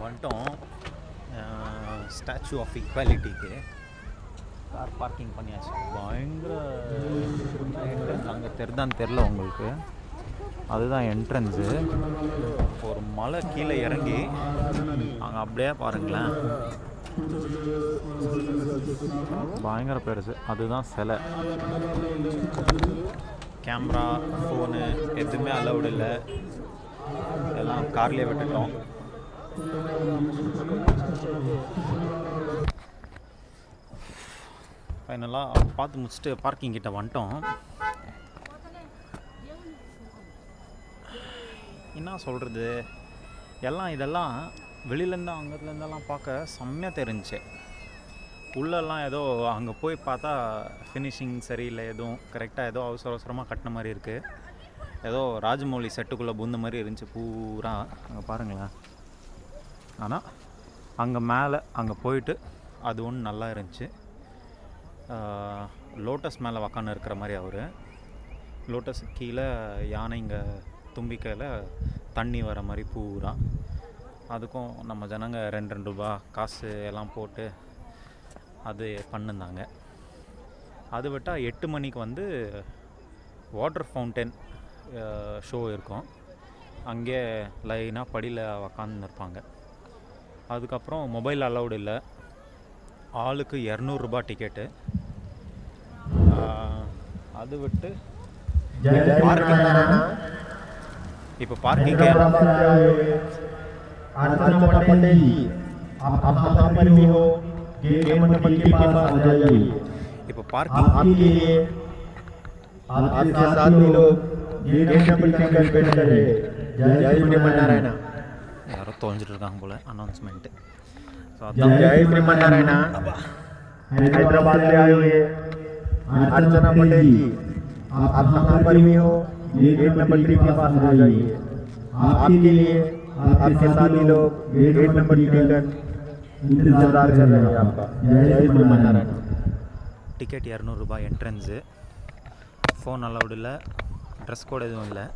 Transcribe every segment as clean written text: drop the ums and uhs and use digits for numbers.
வந்துட்டோம் statue of ஈக்வாலிட்டிக்கு. Car parking பண்ணியாச்சு. பயங்கர என்ட்ரன்ஸ் அங்கே தெரிதான்னு தெரில உங்களுக்கு. அதுதான் என்ட்ரன்ஸு. ஒரு மலை கீழே இறங்கி அங்கே அப்படியே பாருங்களேன், பயங்கர பெருசு. அதுதான் சிலை. கேமரா, ஃபோனு எதுவுமே அலவுடு இல்லை, எல்லாம் கார்லேயே விட்டுட்டோம். ஃபைனலாக பார்த்து முடிச்சுட்டு பார்க்கிங் கிட்ட வந்துட்டோம். என்ன சொல்கிறது, எல்லாம் இதெல்லாம் வெளியிலேருந்து அங்கேருந்தெல்லாம் பார்க்க செம்மையாக தெரிஞ்சிச்சு. உள்ளெல்லாம் ஏதோ அங்கே போய் பார்த்தா ஃபினிஷிங் சரியில்லை, எதுவும் கரெக்டாக ஏதோ அவசர அவசரமாக கட்டின மாதிரி இருக்குது. ஏதோ ராஜமௌலி செட்டுக்குள்ளே பூந்த மாதிரி இருந்துச்சு பூரா. அங்கே பாருங்களேன். ஆனால் அங்கே மேலே அங்கே போயிட்டு அது ஒன்று நல்லா இருந்துச்சு. லோட்டஸ் மேலே உக்காந்து இருக்கிற மாதிரி அவர். லோட்டஸ் கீழே யானைங்க தும்பிக்கையில் தண்ணி வர மாதிரி பூரா. அதுக்கும் நம்ம ஜனங்க 2 ரூபா காசு எல்லாம் போட்டு அது பண்ணிருந்தாங்க. அது விட்டால் 8 மணிக்கு வந்து வாட்டர் ஃபவுண்டன் ஷோ இருக்கும். அங்கே லைனாக படியில் உக்காந்து இருப்பாங்க. அதுக்கப்புறம் மொபைல் அலௌடு இல்லை. ஆளுக்கு 200 ரூபா டிக்கெட்டு. அது விட்டு இப்போ பார்க்கிங் இப்போ பார்க்கிங் யாரோ தொலைஞ்சிட்டு இருக்காங்க போல. அனௌன்ஸ்மெண்ட்டு. जय श्रीमन्नारायण हैदराबाद से आए हुए अर्चना पटेल जी, आप कहाँ पर भी हो, गेट नंबर 3 के पास आ जाइए. आपके लिए आपके साथी लोग गेट नंबर 3 पर इंतजार कर रहे हैं आपका. जय श्रीमन्नारायण. டிக்கெட் 200 ரூபாய் என்ட்ரன்ஸு. ஃபோன் அலௌடு இல்லை, ட்ரெஸ் கோட் எதுவும் இல்லை.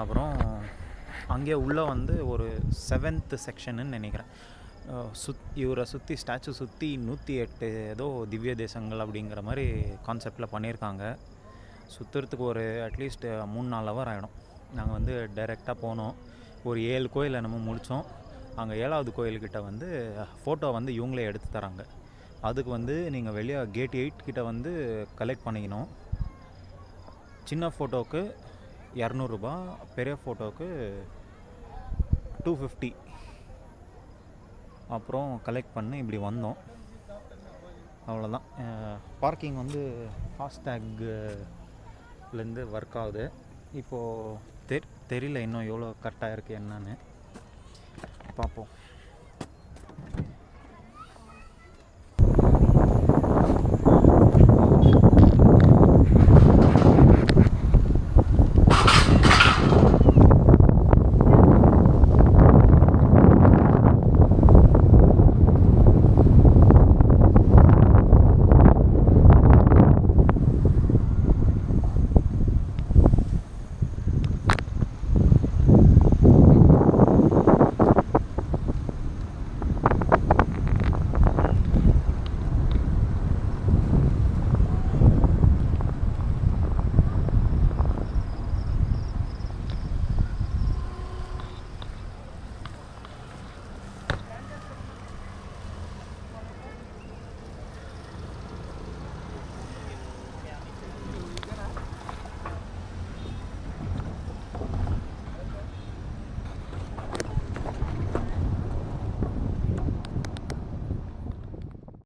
அப்புறம் அங்கே உள்ளே வந்து ஒரு 7th செக்ஷன்னு நினைக்கிறேன். இவரை சுற்றி ஸ்டாச்சு சுற்றி 108 ஏதோ திவ்ய தேசங்கள் அப்படிங்கிற மாதிரி கான்செப்டில் பண்ணியிருக்காங்க. சுற்றுறதுக்கு ஒரு அட்லீஸ்ட் 3-4 ஹவர் ஆகிடும். நாங்கள் வந்து டைரெக்டாக போனோம். ஒரு 7 கோயில் நம்ம முடித்தோம். அங்கே 7வது கோயில்கிட்ட வந்து ஃபோட்டோ வந்து இவங்களே எடுத்து தராங்க. அதுக்கு வந்து நீங்கள் வெளியே கேட் 8 கிட்ட வந்து கலெக்ட் பண்ணிக்கணும். சின்ன ஃபோட்டோவுக்கு 200 ரூபா, பெரிய ஃபோட்டோவுக்கு 250. அப்புறம் கலெக்ட் பண்ணி இப்படி வந்தோம். அவ்வளோதான். பார்க்கிங் வந்து ஃபாஸ்டேக்லேருந்து ஒர்க் ஆகுது. இப்போது தெரியல இன்னும் எவ்வளோ கரெக்டாக இருக்குது என்னன்னு பார்ப்போம்.